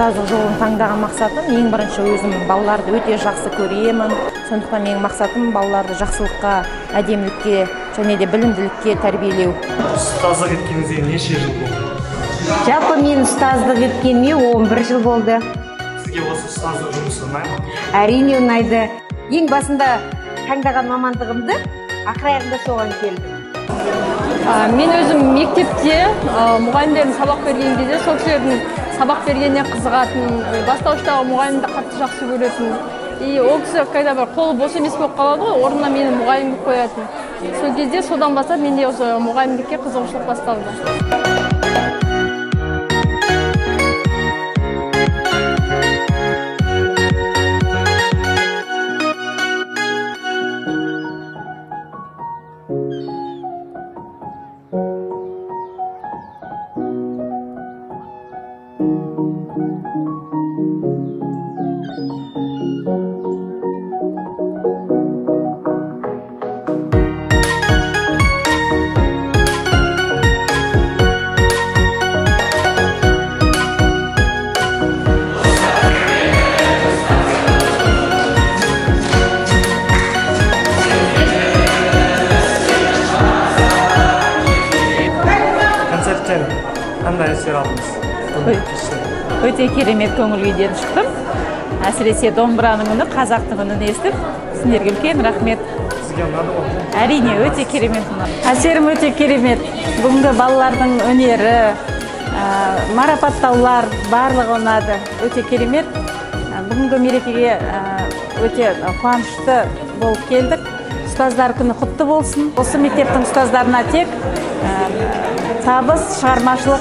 ұстаздық жолын таңдаған мақсатым ең бірінші өзім балаларды өте жақсы көремін. Сондықтан менің мақсатым балаларды жақсылыққа, әдемілікке және де білімділікке тәрбиелеу. Ұстаздық еткеніңізге неше жыл болды? Жалпы мен ұстаздық еткеніме 11 жыл болды. Сізге осы ұстаздық жұмысы ұнайды ма? Әрине ұнайды. Ең басында таңдаған мамандығымды ақыр аяғында соған келдім. Мен өзім мектепте мұғалімдердің сабақ берген кезде сол кісілердің сабақ бергеніне қызығатын, бастауыштағы мұғалімді қатты жақсы көретін. И ол кісі қайда бір қолы бос емес болып қалады ғой, орнына мені мұғалім болып қоятын. Сол кезде содан бастап менде осы мұғалімдікке қызығушылық басталды. Қандай әсер алдыңыз? Өте керемет көңіл күйден шықтым. Әсіресе домбыраның үні, қазақтың үнін естіп, сіздерге үлкен рахмет. Сізге ұнады ма? Әрине, өте керемет ұнады. Әсерім өте керемет. Бүгінгі балалардың өнері, марапаттаулар барлығы ұнады. Өте керемет. Бүгінгі мерекеге өте қуанышты болып келдік. Ұстаздар күні құтты болсын. Осы мектептің ұстаздарына тек табыс, шығармашылық,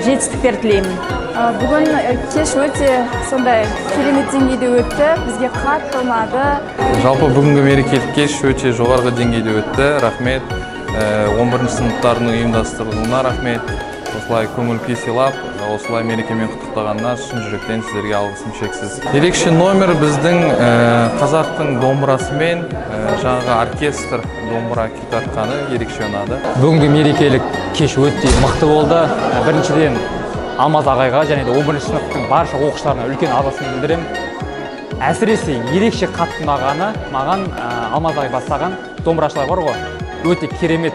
жетістіктер тілеймін. Бүгін кеш өте сондай керемет деңгейде өтті. Бізге қатты ұнады. Жалпы бүгінгі мерекелік кеш өте жоғарғы деңгейде өтті. Рахмет. 11 сыныптардың ұйымдастырылуына рахмет. Осылай көңіл күй сыйлап, осылай мерекемен құттықтағанына шын жүректен сіздерге алғысым шексіз. Ерекше номер біздің қазақтың домбырасымен жаңағы оркестр домбыра күй тартқаны ерекше ұнады. Бүгінгі мерекелік кеш өте мықты болды. Біріншіден Алмаз ағайға және де 11 сыныптың барша оқушыларына үлкен алғысымды білдіремін. Әсіресе ерекше қатты ұнағаны маған Алмаз ағай бастаған домбырашылар бар ғой, өте керемет,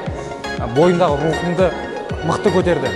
бойындағы рухымды мықты көтерді.